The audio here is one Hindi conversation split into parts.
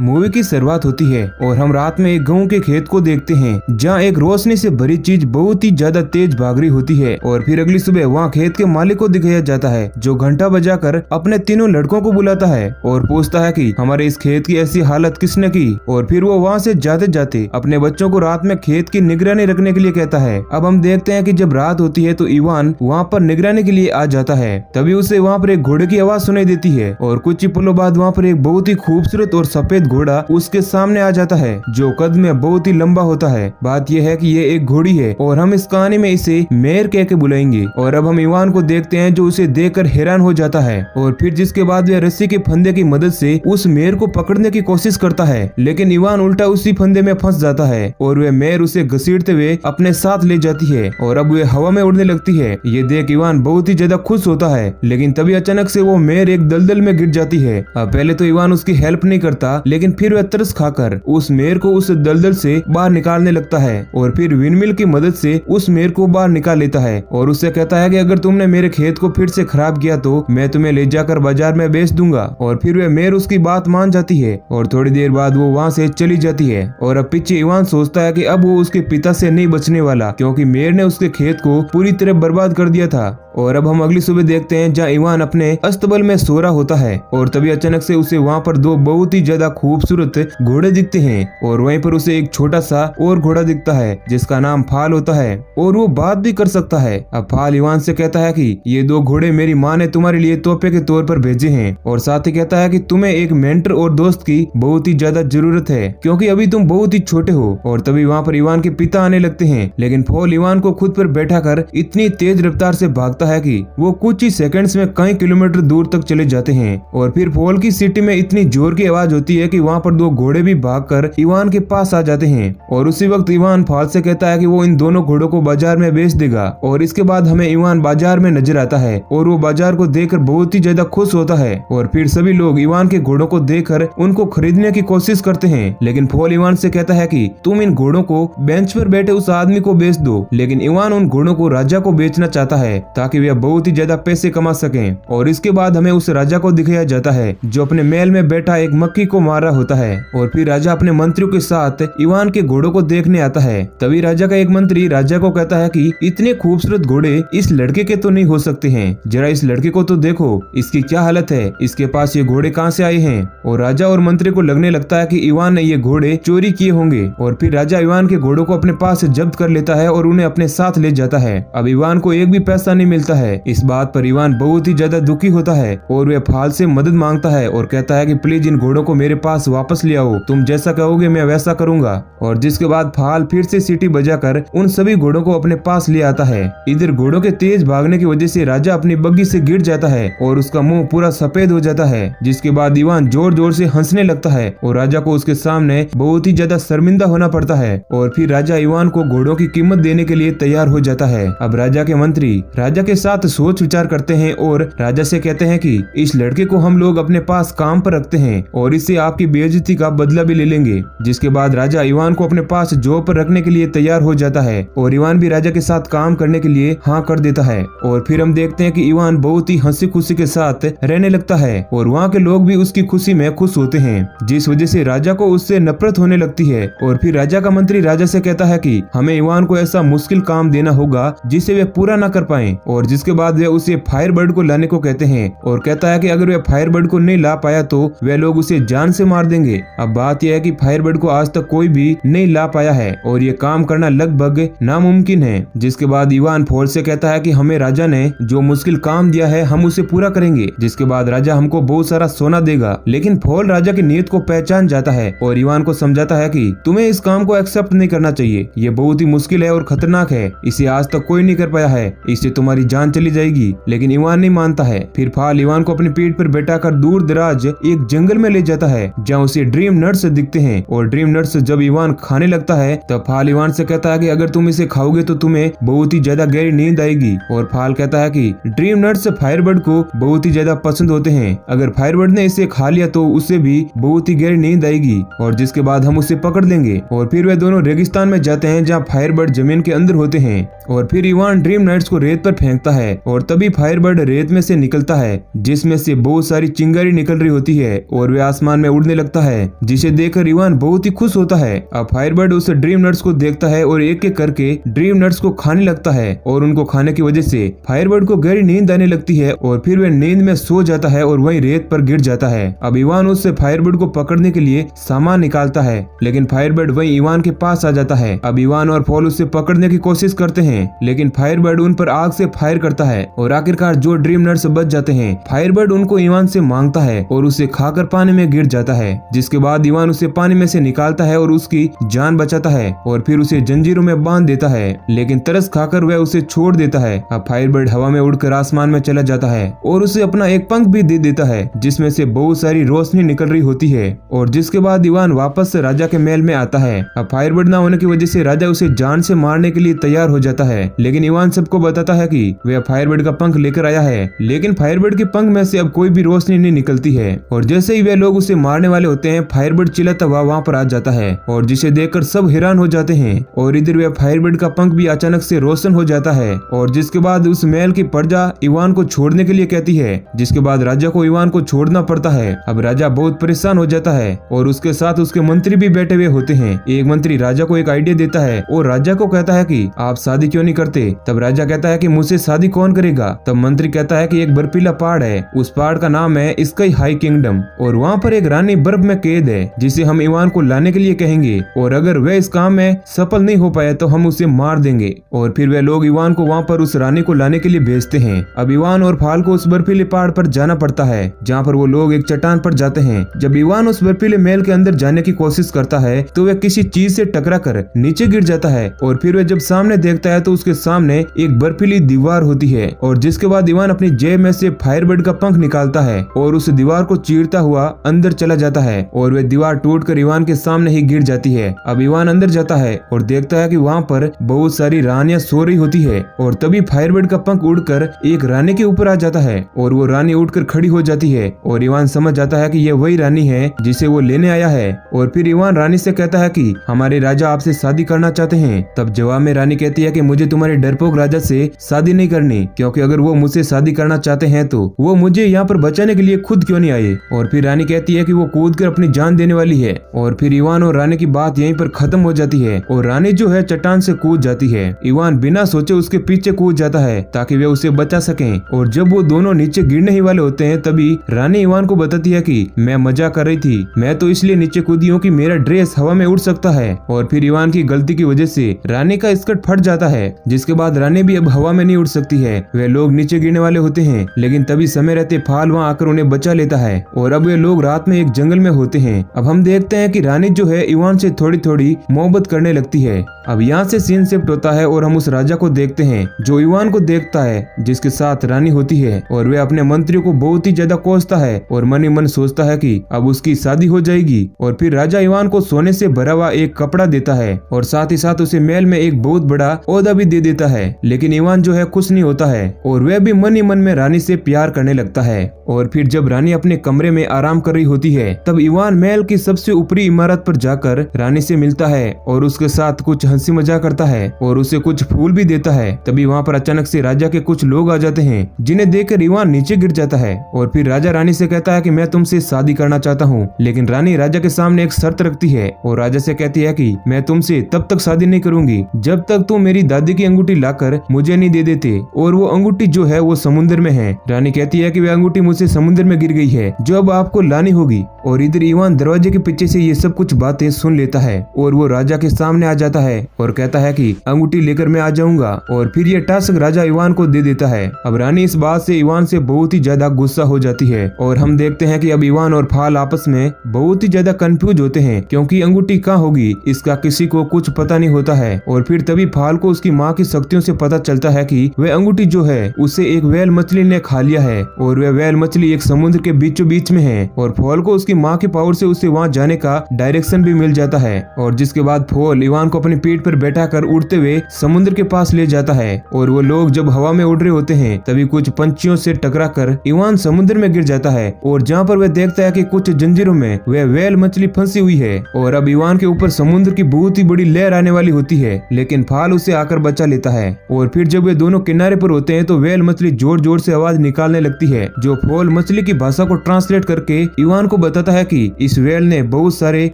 मूवी की शुरुआत होती है और हम रात में एक गेहूं के खेत को देखते हैं जहाँ एक रोशनी से भरी चीज बहुत ही ज्यादा तेज भाग रही होती है। और फिर अगली सुबह वहाँ खेत के मालिक को दिखाया जाता है जो घंटा बजाकर अपने तीनों लड़कों को बुलाता है और पूछता है कि हमारे इस खेत की ऐसी हालत किसने की। और फिर वो वहाँ से जाते जाते अपने बच्चों को रात में खेत की निगरानी रखने के लिए कहता है। अब हम देखते हैं कि जब रात होती है तो इवान वहाँ पर निगरानी के लिए आ जाता है। तभी उसे वहाँ पर एक घोड़े की आवाज सुनाई देती है और कुछ ही पलों बाद वहाँ पर एक बहुत ही खूबसूरत और सफेद घोड़ा उसके सामने आ जाता है जो कद में बहुत ही लंबा होता है। बात यह है कि ये एक घोड़ी है और हम इस कहानी में इसे मेयर कह के बुलाएंगे। और अब हम इवान को देखते हैं जो उसे देखकर हैरान हो जाता है और फिर जिसके बाद वह रस्सी के फंदे की मदद से उस मेयर को पकड़ने की कोशिश करता है, लेकिन इवान उल्टा उसी फंदे में फंस जाता है और वह मेयर उसे घसीटते हुए अपने साथ ले जाती है और अब वह हवा में उड़ने लगती है। ये देख इवान बहुत ही ज्यादा खुश होता है, लेकिन तभी अचानक से वो मेयर एक दलदल में गिर जाती है। अब पहले तो इवान उसकी हेल्प नहीं करता, लेकिन फिर वह तरस खाकर उस मेयर को उस दलदल से बाहर निकालने लगता है और फिर विंडमिल की मदद से उस मेयर को बाहर निकाल लेता है और उससे कहता है कि अगर तुमने मेरे खेत को फिर से खराब किया तो मैं तुम्हें ले जाकर बाजार में बेच दूंगा। और फिर वह मेयर उसकी बात मान जाती है और थोड़ी देर बाद वो वहाँ से चली जाती है। और अब पीछे इवान सोचता है कि अब वो उसके पिता से नहीं बचने वाला क्योंकि मेयर ने उसके खेत को पूरी तरह बर्बाद कर दिया था। और अब हम अगली सुबह देखते हैं जहाँ इवान अपने अस्तबल में सो रहा होता है और तभी अचानक से उसे वहाँ पर दो बहुत ही ज्यादा खूबसूरत घोड़े दिखते हैं और वहीं पर उसे एक छोटा सा और घोड़ा दिखता है जिसका नाम फाल होता है और वो बात भी कर सकता है। अब फाल इवान से कहता है कि ये दो घोड़े मेरी माँ ने तुम्हारे लिए तोहफे के तौर पर भेजे हैं और साथ ही कहता है कि तुम्हें एक मेंटर और दोस्त की बहुत ही ज्यादा जरूरत है क्योंकि अभी तुम बहुत ही छोटे हो। और तभी वहाँ पर इवान के पिता आने लगते हैं, लेकिन फॉल इवान को खुद पर बैठा कर इतनी तेज रफ्तार से भागता है कि वो कुछ ही सेकंड्स में कई किलोमीटर दूर तक चले जाते हैं। और फिर फॉल की सिटी में इतनी जोर की आवाज होती है कि वहाँ पर दो घोड़े भी भागकर इवान के पास आ जाते हैं और उसी वक्त इवान फॉल से कहता है कि वो इन दोनों घोड़ों को बाजार में बेच देगा। और इसके बाद हमें इवान बाजार में नजर आता है और वो बाजार को देखकर बहुत ही ज्यादा खुश होता है और फिर सभी लोग इवान के घोड़ों को देखकर उनको खरीदने की कोशिश करते हैं, लेकिन फॉल इवान से कहता है कि तुम इन घोड़ों को बेंच पर बैठे उस आदमी को बेच दो। लेकिन इवान उन घोड़ों को राजा को बेचना चाहता है ताकि वे बहुत ही ज्यादा पैसे कमा सकें। और इसके बाद हमें उस राजा को दिखाया जाता है जो अपने महल में बैठा एक मक्खी को मार रहा होता है और फिर राजा अपने मंत्रियों के साथ इवान के घोड़ों को देखने आता है। तभी राजा का एक मंत्री राजा को कहता है कि इतने खूबसूरत घोड़े इस लड़के के तो नहीं हो सकते हैं, जरा इस लड़के को तो देखो, इसकी क्या हालत है, इसके पास ये घोड़े कहाँ से आए हैं। और राजा और मंत्री को लगने लगता है कि इवान ने ये घोड़े चोरी किए होंगे और फिर राजा इवान के घोड़ों को अपने पास जब्त कर लेता है और उन्हें अपने साथ ले जाता है। अब इवान को एक भी पैसा नहीं मिलता है। इस बात पर इवान बहुत ही ज्यादा दुखी होता है और वह फाल से मदद मांगता है और कहता है कि प्लीज इन घोड़ों को मेरे पास वापस ले आओ, तुम जैसा कहोगे मैं वैसा करूंगा। और जिसके बाद फाल फिर से सीटी बजाकर उन सभी घोड़ों को अपने पास ले आता है। इधर घोड़ों के तेज भागने की वजह से राजा अपनी बग्गी से गिर जाता है और उसका मुंह पूरा सफेद हो जाता है, जिसके बाद इवान जोर जोर से हंसने लगता है और राजा को उसके सामने बहुत ही ज्यादा शर्मिंदा होना पड़ता है। और फिर राजा इवान को घोड़ों की कीमत देने के लिए तैयार हो जाता है। अब राजा के मंत्री राजा के साथ सोच विचार करते हैं और राजा से कहते हैं कि इस लड़के को हम लोग अपने पास काम पर रखते हैं और इससे आपकी बेइज्जती का बदला भी ले लेंगे। जिसके बाद राजा इवान को अपने पास जॉब पर रखने के लिए तैयार हो जाता है और इवान भी राजा के साथ काम करने के लिए हाँ कर देता है। और फिर हम देखते हैं कि इवान बहुत ही हंसी खुशी के साथ रहने लगता है और वहाँ के लोग भी उसकी खुशी में खुश होते हैं, जिस वजह से राजा को उससे नफरत होने लगती है। और फिर राजा का मंत्री राजा से कहता है कि हमें इवान को ऐसा मुश्किल काम देना होगा जिसे वे पूरा न कर पाए। और जिसके बाद वे उसे फायरबर्ड को लाने को कहते हैं और कहता है कि अगर वे फायरबर्ड को नहीं ला पाया तो वे लोग उसे जान से मार देंगे। अब बात यह है कि फायरबर्ड को आज तक कोई भी नहीं ला पाया है और ये काम करना लगभग नामुमकिन है। जिसके बाद इवान फॉल से कहता है कि हमें राजा ने जो मुश्किल काम दिया है हम उसे पूरा करेंगे, जिसके बाद राजा हमको बहुत सारा सोना देगा। लेकिन फॉल राजा की नीयत को पहचान जाता है और इवान को समझाता है कि तुम्हें इस काम को एक्सेप्ट नहीं करना चाहिए, ये बहुत ही मुश्किल है और खतरनाक है, इसे आज तक कोई नहीं कर पाया है, इससे तुम्हारी जान चली जाएगी। लेकिन इवान नहीं मानता है। फिर फाल इवान को अपनी पीठ पर बैठाकर दूर दराज एक जंगल में ले जाता है जहाँ उसे ड्रीम नट्स दिखते हैं। और ड्रीम नट्स जब इवान खाने लगता है तब फाल इवान से कहता है कि अगर तुम इसे खाओगे तो तुम्हें बहुत ही ज्यादा गहरी नींद आएगी। और फाल कहता है कि ड्रीम नट्स फायरबर्ड को बहुत ही ज्यादा पसंद होते हैं, अगर फायरबर्ड ने इसे खा लिया तो उसे भी बहुत ही गहरी नींद आएगी और जिसके बाद हम उसे पकड़ लेंगे। और फिर वे दोनों रेगिस्तान में जाते हैं जहाँ फायरबर्ड जमीन के अंदर होते हैं और फिर इवान ड्रीम नट्स को रेत पर फेंकता है और तभी फायरबर्ड रेत में से निकलता है जिसमें से बहुत सारी चिंगारी निकल रही होती है और वे आसमान में उड़ने कूदने लगता है, जिसे देखकर इवान बहुत ही खुश होता है। अब फायरबर्ड उस ड्रीम नट्स को देखता है और एक एक करके ड्रीम नट्स को खाने लगता है और उनको खाने की वजह से फायरबर्ड को गहरी नींद आने लगती है और फिर वह नींद में सो जाता है और वहीं रेत पर गिर जाता है। अब इवान उससे फायरबर्ड को पकड़ने के लिए सामान निकालता है, लेकिन फायरबर्ड वहीं इवान के पास आ जाता है। अब इवान और पॉल उससे पकड़ने की कोशिश करते हैं, लेकिन फायरबर्ड उन पर आग से फायर करता है और आखिरकार जो ड्रीम नट्स बच जाते हैं, फायरबर्ड उनको इवान से मांगता है और उसे खाकर पानी में गिर जाता है, जिसके बाद इवान उसे पानी में से निकालता है और उसकी जान बचाता है और फिर उसे जंजीरों में बांध देता है, लेकिन तरस खाकर वह उसे छोड़ देता है। अब फायरबर्ड हवा में उड़कर आसमान में चला जाता है और उसे अपना एक पंख भी दे देता है, जिसमें से बहुत सारी रोशनी निकल रही होती है और जिसके बाद इवान वापस से राजा के महल में आता है। अब फायरबर्ड ना होने की वजह से राजा उसे जान से मारने के लिए तैयार हो जाता है, लेकिन इवान सबको बताता है कि वह फायरबर्ड का पंख लेकर आया है, लेकिन फायरबर्ड के पंख में से अब कोई भी रोशनी नहीं निकलती है और जैसे ही वे लोग उसे मारने वाले होते हैं, फायरबर्ड चिल्लाता हुआ वहाँ पर आ जाता है और जिसे देखकर सब हैरान हो जाते हैं और इधर वह फायरबर्ड का पंख भी अचानक से रोशन हो जाता है और जिसके बाद उस महल की प्रजा इवान को छोड़ने के लिए कहती है, जिसके बाद राजा को इवान को छोड़ना पड़ता है। अब राजा बहुत परेशान हो जाता है और उसके साथ उसके मंत्री भी बैठे हुए होते हैं। एक मंत्री राजा को एक आइडिया देता है और राजा को कहता है कि आप शादी क्यों नहीं करते। तब राजा कहता है कि मुझसे शादी कौन करेगा। तब मंत्री कहता है कि एक बर्फीला पहाड़ है, उस पहाड़ का नाम है स्काई हाई किंगडम और वहाँ पर एक रानी बर्फ में कैद है, जिसे हम इवान को लाने के लिए कहेंगे और अगर वह इस काम में सफल नहीं हो पाया तो हम उसे मार देंगे। और फिर वे लोग इवान को वहाँ पर उस रानी को लाने के लिए भेजते हैं। अब इवान और फाल को उस बर्फीले पहाड़ पर जाना पड़ता है, जहाँ पर वो लोग एक चट्टान पर जाते हैं। जब इवान उस बर्फीले महल के अंदर जाने की कोशिश करता है तो वह किसी चीज से टकरा कर नीचे गिर जाता है और फिर वह जब सामने देखता है तो उसके सामने एक बर्फीली दीवार होती है और जिसके बाद इवान अपनी जेब में से फायरबर्ड का पंख निकालता है और उस दीवार को चीरता हुआ अंदर चला जाता है और वह दीवार टूटकर इवान के सामने ही गिर जाती है। अब इवान अंदर जाता है और देखता है कि वहाँ पर बहुत सारी रानियां सो रही होती है और तभी फायरबर्ड का पंख उड़कर एक रानी के ऊपर आ जाता है और वो रानी उठकर खड़ी हो जाती है और इवान समझ जाता है कि यह वही रानी है जिसे वो लेने आया है। और फिर इवान रानी से कहता है कि हमारे राजा आपसे शादी करना चाहते हैं। तब जवाब में रानी कहती है कि मुझे तुम्हारे डरपोक राजा से शादी नहीं करनी, क्योंकि अगर वो मुझसे शादी करना चाहते हैं तो वो मुझे यहाँ पर बचाने के लिए खुद क्यों नहीं आए। और फिर रानी कहती है कि वो कूद कर अपनी जान देने वाली है और फिर इवान और रानी की बात यहीं पर खत्म हो जाती है और रानी जो है चट्टान से कूद जाती है। इवान बिना सोचे उसके पीछे कूद जाता है ताकि वे उसे बचा सकें और जब वो दोनों नीचे गिरने ही वाले होते हैं तभी रानी इवान को बताती है कि मैं मजाक कर रही थी, मैं तो इसलिए नीचे कूदी हूँ कि मेरा ड्रेस हवा में उड़ सकता है। और फिर इवान की गलती की वजह से रानी का स्कर्ट फट जाता है, जिसके बाद रानी भी अब हवा में नहीं उड़ सकती है। वे लोग नीचे गिरने वाले होते हैं, लेकिन तभी समय रहते फाल वहाँ आकर उन्हें बचा लेता है और अब वे लोग रात में एक जंगल में होते हैं। अब हम देखते हैं कि रानी जो है इवान से थोड़ी थोड़ी मोहब्बत करने लगती है। अब यहाँ से सीन शिफ्ट होता है और हम उस राजा को देखते हैं जो इवान को देखता है, जिसके साथ रानी होती है और वे अपने मंत्रियों को बहुत ही ज्यादा कोसता है और मन ही मन सोचता है कि अब उसकी शादी हो जाएगी। और फिर राजा इवान को सोने से भरा हुआ एक कपड़ा देता है और साथ ही साथ उसे महल में एक बहुत बड़ा ओहदा भी दे देता है, लेकिन इवान जो है खुश नहीं होता है और वह भी मन ही मन में रानी से प्यार करने लगता है। और फिर जब रानी अपने कमरे में आराम कर रही होती है तब इवान महल की सबसे ऊपरी इमारत पर जाकर रानी से मिलता है और उसके साथ कुछ हंसी मजाक करता है और उसे कुछ फूल भी देता है। तभी वहाँ पर अचानक से राजा के कुछ लोग आ जाते हैं, जिन्हें देखकर इवान नीचे गिर जाता है और फिर राजा रानी से कहता है कि मैं तुमसे शादी करना चाहता हूँ, लेकिन रानी राजा के सामने एक शर्त रखती है और राजा से कहती है कि मैं तुमसे तब तक शादी नहीं करूंगी जब तक तुम मेरी दादी की अंगूठी लाकर मुझे नहीं दे देते, और वो अंगूठी जो है वो समुद्र में है। रानी कहती है कि वह अंगूठी मुझसे समुद्र में गिर गई है जो अब आपको लानी होगी। और इधर इवान दरवाजे के पीछे से ये सब कुछ बातें सुन लेता है और वो राजा के सामने आ जाता है और कहता है कि अंगूठी लेकर मैं आ जाऊंगा, और फिर ये टास्क राजा इवान को दे देता है। अब रानी इस बात से इवान से बहुत ही ज्यादा गुस्सा हो जाती है और हम देखते हैं कि अब इवान और फाल आपस में बहुत ही ज्यादा कंफ्यूज होते हैं, क्योंकि अंगूठी कहाँ होगी इसका किसी को कुछ पता नहीं होता है। और फिर तभी फाल को उसकी माँ की शक्तियों से पता चलता है कि वह अंगूठी जो है उसे एक व्हेल मछली ने खा लिया है और वह व्हेल मछली एक समुद्र के बीचों बीच में है। और फॉल को उसकी माँ की पावर से उसे वहाँ जाने का डायरेक्शन भी मिल जाता है और जिसके बाद फॉल इवान को अपनी पीठ पर बैठाकर उड़ते हुए समुद्र के पास ले जाता है। और वो लोग जब हवा में उड़ रहे होते हैं तभी कुछ पंछियों से टकराकर इवान समुद्र में गिर जाता है और जहाँ पर वह देखता है कि कुछ जंजीरों में वह व्हेल मछली फंसी हुई है और अब इवान के ऊपर समुद्र की बहुत ही बड़ी लहर आने वाली होती है, लेकिन फाल उसे आकर बचा लेता है। और फिर जब वे दोनों किनारे पर होते हैं तो व्हेल मछली जोर जोर से आवाज निकालने लगती है, जो फॉल मछली की भाषा को ट्रांसलेट करके इवान को बता बताता है कि इस व्हेल ने बहुत सारे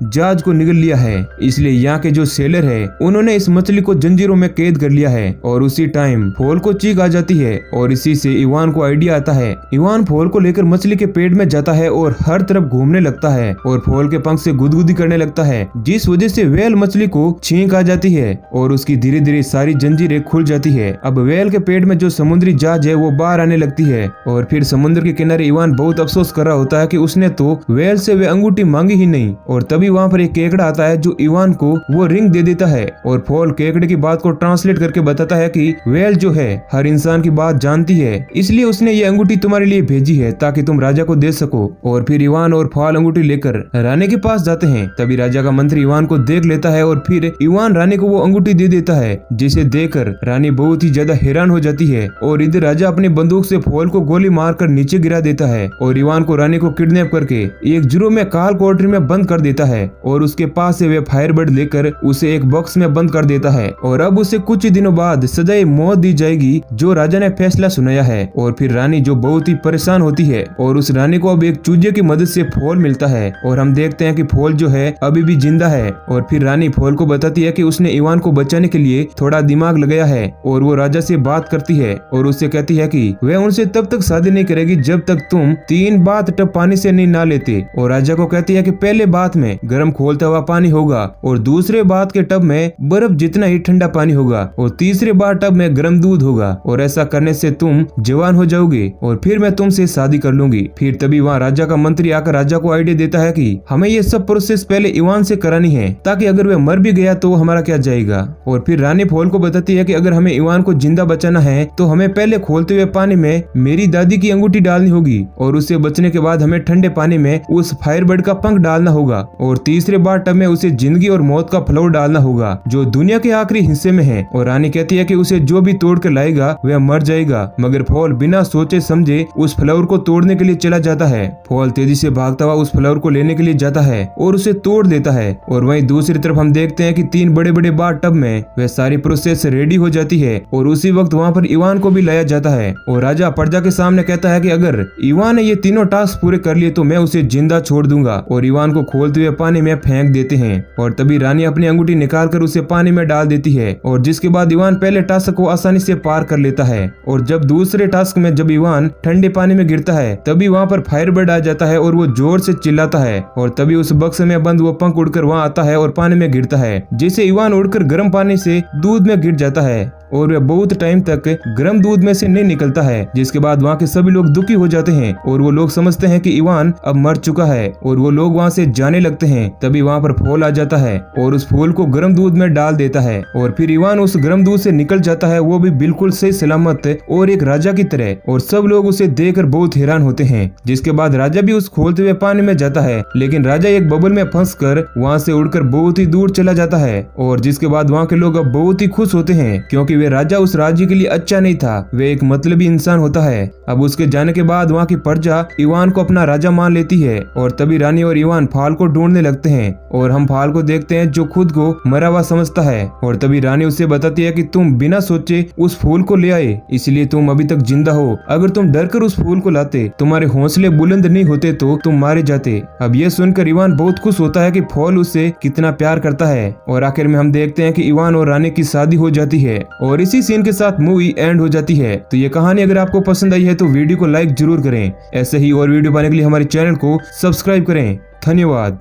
जहाज को निगल लिया है, इसलिए यहाँ के जो सेलर है उन्होंने इस मछली को जंजीरों में कैद कर लिया है। और उसी टाइम फोल को चीख आ जाती है और इसी से इवान को आइडिया आता है। इवान फोल को लेकर मछली के पेट में जाता है और हर तरफ घूमने लगता है और फोल के पंख से गुदगुदी करने लगता है, जिस वजह से व्हेल मछली को छींक आ जाती है और उसकी धीरे धीरे सारी जंजीरें खुल जाती है। अब व्हेल के पेट में जो समुद्री जहाज है वो बाहर आने लगती है और फिर समुद्र के किनारे इवान बहुत अफसोस कर रहा होता है कि उसने तो व्हेल से वे अंगूठी मांगी ही नहीं। और तभी वहाँ पर एक केकड़ा आता है जो इवान को वो रिंग दे देता है और फोल केकड़े की बात को ट्रांसलेट करके बताता है कि व्हेल जो है हर इंसान की बात जानती है, इसलिए उसने ये अंगूठी तुम्हारे लिए भेजी है ताकि तुम राजा को दे सको। और फिर इवान और फोल अंगूठी लेकर रानी के पास जाते हैं। तभी राजा का मंत्री इवान को देख लेता है और फिर इवान रानी को वो अंगूठी दे देता है, जिसे देखकर रानी बहुत ही ज्यादा हैरान हो जाती है। और इधर राजा अपनी बंदूक से फोल को गोली मारकर नीचे गिरा देता है और इवान को रानी को किडनैप करके एक जुरो में काल कोठरी में बंद कर देता है और उसके पास से वे फायरबर्ड लेकर उसे एक बॉक्स में बंद कर देता है। और अब उसे कुछ ही दिनों बाद सजाए मौत दी जाएगी जो राजा ने फैसला सुनाया है। और फिर रानी जो बहुत ही परेशान होती है और उस रानी को अब एक चूजे की मदद से फोल मिलता है और हम देखते हैं कि फोल जो है अभी भी जिंदा है। और फिर रानी फोल को बताती है कि उसने इवान को बचाने के लिए थोड़ा दिमाग लगाया है और वो राजा से बात करती है और उससे कहती है कि वह उनसे तब तक शादी नहीं करेगी जब तक तुम 3 बाथ टब पानी से नहीं नहा लेते। और राजा को कहती है कि पहले बाथ में गर्म खोलता हुआ पानी होगा और दूसरे बाथ के टब में बर्फ जितना ही ठंडा पानी होगा और तीसरे बार टब में गर्म दूध होगा और ऐसा करने से तुम जवान हो जाओगे और फिर मैं तुमसे शादी कर लूंगी। फिर तभी वहाँ राजा का मंत्री आकर राजा को आइडिया देता है कि हमें ये सब प्रोसेस पहले इवान से करानी है ताकि अगर वह मर भी गया तो हमारा क्या जाएगा। और फिर रानी फोल को बताती है कि अगर हमें इवान को जिंदा बचाना है तो हमें पहले खोलते हुए पानी में मेरी दादी की अंगूठी डालनी होगी और उससे बचने के बाद हमें ठंडे पानी में उस फायरबर्ड का पंख डालना होगा और तीसरे बार टब में उसे जिंदगी और मौत का फ्लावर डालना होगा जो दुनिया के आखिरी हिस्से में है। और रानी कहती है कि उसे जो भी तोड़ कर लाएगा वह मर जाएगा, मगर फॉल बिना सोचे समझे उस फ्लावर को तोड़ने के लिए चला जाता है। फॉल तेजी से भागता हुआ उस फ्लावर को लेने के लिए जाता है और उसे तोड़ देता है। और वहीं दूसरी तरफ हम देखते हैं कि 3 बड़े बड़े बार टब में वह सारी प्रोसेस रेडी हो जाती है और उसी वक्त वहाँ पर इवान को भी लाया जाता है। और राजा प्रजा के सामने कहता है कि अगर इवान ने ये तीनों टास्क पूरे कर लिए तो मैं उसे जिंदा छोड़ दूंगा। और इवान को खोलते हुए पानी में फेंक देते हैं और तभी रानी अपनी अंगूठी निकालकर उसे पानी में डाल देती है और जिसके बाद इवान पहले टास्क को आसानी से पार कर लेता है। और जब दूसरे टास्क में जब इवान ठंडे पानी में गिरता है तभी वहाँ पर फायरबर्ड आ जाता है और वो जोर से चिल्लाता है और तभी उस बक्स में बंद वो पंख उड़कर वहाँ आता है और पानी में गिरता है, जिसे इवान उड़कर गर्म पानी से दूध में गिर जाता है और वह बहुत टाइम तक गर्म दूध में से नहीं निकलता है। जिसके बाद वहाँ के सभी लोग दुखी हो जाते हैं और वो लोग समझते हैं कि इवान अब मर चुका है और वो लोग वहाँ से जाने लगते हैं। तभी वहाँ पर फूल आ जाता है और उस फूल को गर्म दूध में डाल देता है और फिर इवान उस गर्म दूध से निकल जाता है, वो भी बिल्कुल सही सलामत और एक राजा की तरह। और सब लोग उसे देखकर बहुत हैरान होते हैं। जिसके बाद राजा भी उस खोलते हुए पानी में जाता है, लेकिन राजा एक बबल में फंसकर वहाँ से उड़कर बहुत ही दूर चला जाता है। और जिसके बाद वहाँ के लोग अब बहुत ही खुश होते हैं क्योंकि वे राजा उस राज्य के लिए अच्छा नहीं था, वे एक मतलबी इंसान होता है। अब उसके जाने के बाद वहाँ की प्रजा इवान को अपना राजा मान लेती है और तभी रानी और इवान फाल को ढूंढने लगते हैं और हम फाल को देखते हैं जो खुद को मरा हुआ समझता है। और तभी रानी उसे बताती है कि तुम बिना सोचे उस फूल को ले आए, इसलिए तुम अभी तक जिंदा हो। अगर तुम डरकर उस फूल को लाते, तुम्हारे हौसले बुलंद नहीं होते तो तुम मारे जाते। अब ये सुनकर इवान बहुत खुश होता है कि फॉल उससे कितना प्यार करता है। और आखिर में हम देखते हैं कि इवान और रानी की शादी हो जाती है और इसी सीन के साथ मूवी एंड हो जाती है। तो ये कहानी अगर आपको पसंद आई है तो वीडियो को लाइक जरूर करें। ऐसे ही और वीडियो पाने के लिए हमारे चैनल को सब्सक्राइब करें। धन्यवाद।